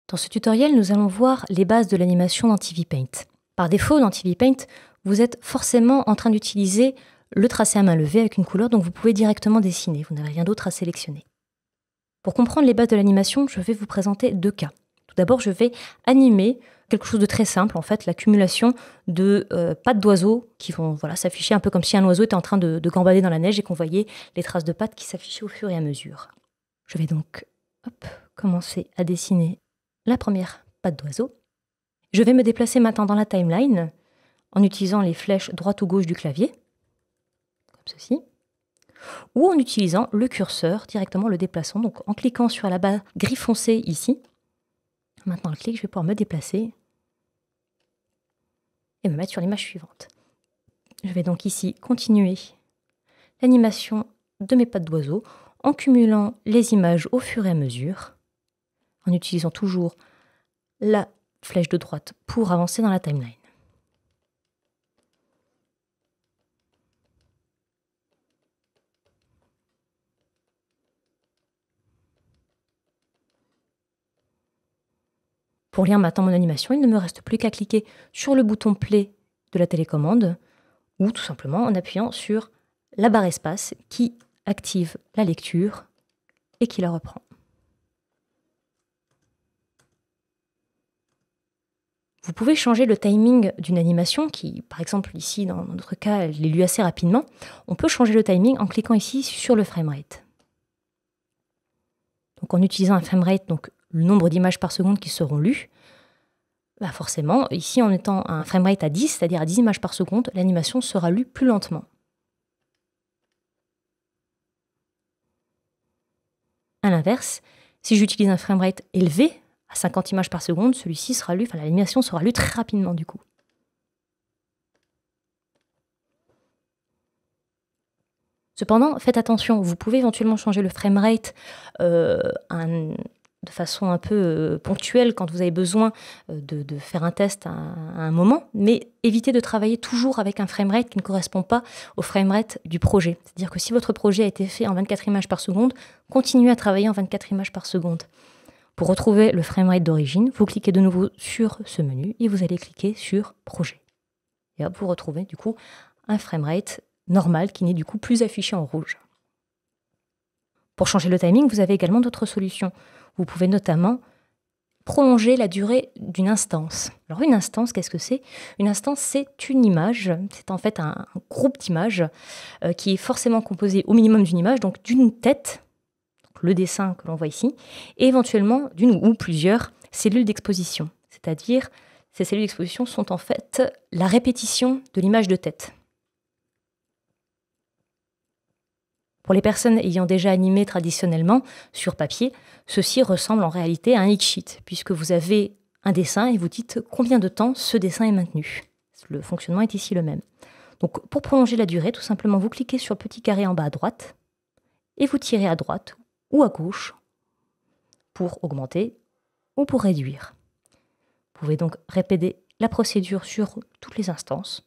Dans ce tutoriel, nous allons voir les bases de l'animation dans TV Paint. Par défaut, dans TV Paint, vous êtes forcément en train d'utiliser le tracé à main levée avec une couleur, donc vous pouvez directement dessiner, vous n'avez rien d'autre à sélectionner. Pour comprendre les bases de l'animation, je vais vous présenter deux cas. Tout d'abord, je vais animer quelque chose de très simple, en fait, l'accumulation de pattes d'oiseaux qui vont s'afficher un peu comme si un oiseau était en train de gambader dans la neige et qu'on voyait les traces de pattes qui s'affichaient au fur et à mesure. Je vais donc commencer à dessiner la première patte d'oiseau. Je vais me déplacer maintenant dans la timeline en utilisant les flèches droite ou gauche du clavier, comme ceci, ou en utilisant le curseur, directement le déplaçant, donc en cliquant sur la barre gris foncé ici. Maintenant le clic, je vais pouvoir me déplacer et me mettre sur l'image suivante. Je vais donc ici continuer l'animation de mes pattes d'oiseau en cumulant les images au fur et à mesure, en utilisant toujours la flèche de droite pour avancer dans la timeline. Pour lire maintenant mon animation, il ne me reste plus qu'à cliquer sur le bouton play de la télécommande ou tout simplement en appuyant sur la barre espace qui active la lecture et qui la reprend. Vous pouvez changer le timing d'une animation qui, par exemple ici dans notre cas, elle est lue assez rapidement. On peut changer le timing en cliquant ici sur le framerate. Donc en utilisant un framerate, donc le nombre d'images par seconde qui seront lues, forcément, ici en étant un framerate à 10, c'est-à-dire à 10 images par seconde, l'animation sera lue plus lentement. A l'inverse, si j'utilise un framerate élevé, à 50 images par seconde, celui-ci sera lu, l'animation sera lue très rapidement du coup. Cependant, faites attention, vous pouvez éventuellement changer le framerate de façon un peu ponctuelle quand vous avez besoin de faire un test à un moment, mais évitez de travailler toujours avec un framerate qui ne correspond pas au framerate du projet. C'est-à-dire que si votre projet a été fait en 24 images par seconde, continuez à travailler en 24 images par seconde. Pour retrouver le framerate d'origine, vous cliquez de nouveau sur ce menu et vous allez cliquer sur Projet. Et hop, vous retrouvez du coup un framerate normal qui n'est du coup plus affiché en rouge. Pour changer le timing, vous avez également d'autres solutions. Vous pouvez notamment prolonger la durée d'une instance. Alors une instance, qu'est-ce que c'est? Une instance, c'est une image, c'est en fait un groupe d'images qui est forcément composé au minimum d'une image, donc d'une tête, le dessin que l'on voit ici, et éventuellement d'une ou plusieurs cellules d'exposition. C'est-à-dire, ces cellules d'exposition sont en fait la répétition de l'image de tête. Pour les personnes ayant déjà animé traditionnellement sur papier, ceci ressemble en réalité à un X-sheet, puisque vous avez un dessin et vous dites combien de temps ce dessin est maintenu. Le fonctionnement est ici le même. Donc pour prolonger la durée, tout simplement vous cliquez sur le petit carré en bas à droite et vous tirez à droite ou à gauche pour augmenter ou pour réduire. Vous pouvez donc répéter la procédure sur toutes les instances.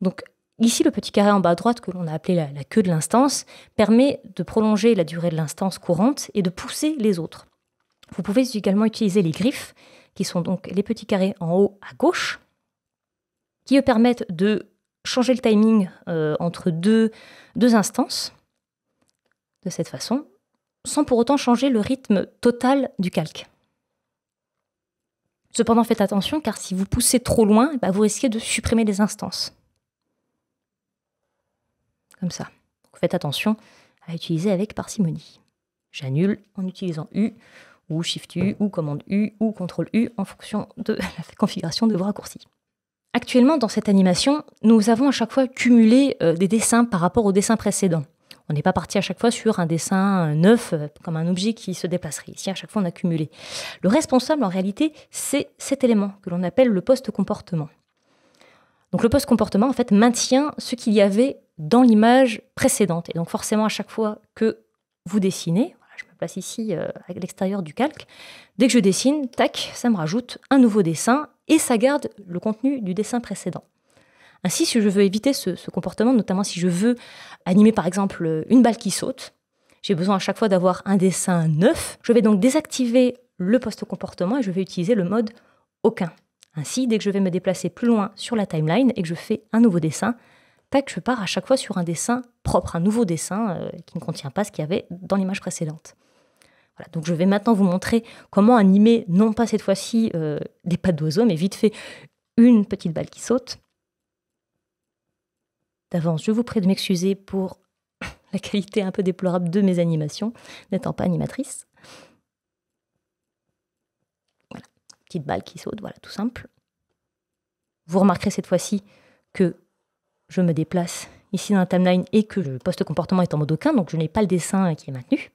Donc ici, le petit carré en bas à droite que l'on a appelé la queue de l'instance permet de prolonger la durée de l'instance courante et de pousser les autres. Vous pouvez également utiliser les griffes, qui sont donc les petits carrés en haut à gauche, qui eux permettent de changer le timing entre deux instances, de cette façon, sans pour autant changer le rythme total du calque. Cependant, faites attention, car si vous poussez trop loin, vous risquez de supprimer des instances. Comme ça. Donc faites attention à utiliser avec parcimonie. J'annule en utilisant U, ou Shift U, ou Commande U, ou Ctrl U, en fonction de la configuration de vos raccourcis. Actuellement, dans cette animation, nous avons à chaque fois cumulé des dessins par rapport au dessin précédent. On n'est pas parti à chaque fois sur un dessin neuf, comme un objet qui se déplacerait. Ici, à chaque fois, on a cumulé. Le responsable, en réalité, c'est cet élément que l'on appelle le post-comportement. Donc le post-comportement, en fait, maintient ce qu'il y avait dans l'image précédente. Et donc forcément, à chaque fois que vous dessinez, je me place ici à l'extérieur du calque, dès que je dessine, tac, ça me rajoute un nouveau dessin et ça garde le contenu du dessin précédent. Ainsi, si je veux éviter ce comportement, notamment si je veux animer par exemple une balle qui saute, j'ai besoin à chaque fois d'avoir un dessin neuf. Je vais donc désactiver le post-comportement et je vais utiliser le mode aucun. Ainsi, dès que je vais me déplacer plus loin sur la timeline et que je fais un nouveau dessin, tac, je pars à chaque fois sur un dessin propre, un nouveau dessin qui ne contient pas ce qu'il y avait dans l'image précédente. Voilà, donc je vais maintenant vous montrer comment animer, non pas cette fois-ci des pattes d'oiseau, mais vite fait une petite balle qui saute. D'avance, je vous prie de m'excuser pour la qualité un peu déplorable de mes animations, n'étant pas animatrice. Voilà, petite balle qui saute, voilà, tout simple. Vous remarquerez cette fois-ci que je me déplace ici dans la timeline et que le post-comportement est en mode aucun, donc je n'ai pas le dessin qui est maintenu.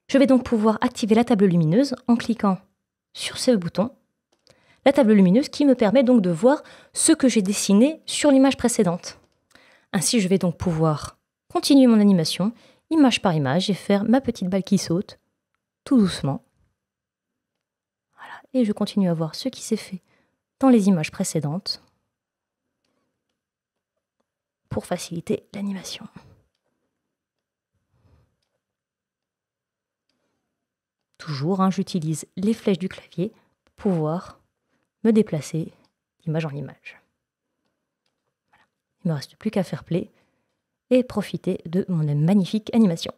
Je vais donc pouvoir activer la table lumineuse en cliquant sur ce bouton. La table lumineuse qui me permet donc de voir ce que j'ai dessiné sur l'image précédente. Ainsi, je vais donc pouvoir continuer mon animation, image par image, et faire ma petite balle qui saute, tout doucement. Voilà. Et je continue à voir ce qui s'est fait dans les images précédentes pour faciliter l'animation. Toujours, j'utilise les flèches du clavier pour pouvoir me déplacer d'image en image. Voilà. Il ne me reste plus qu'à faire play et profiter de mon magnifique animation.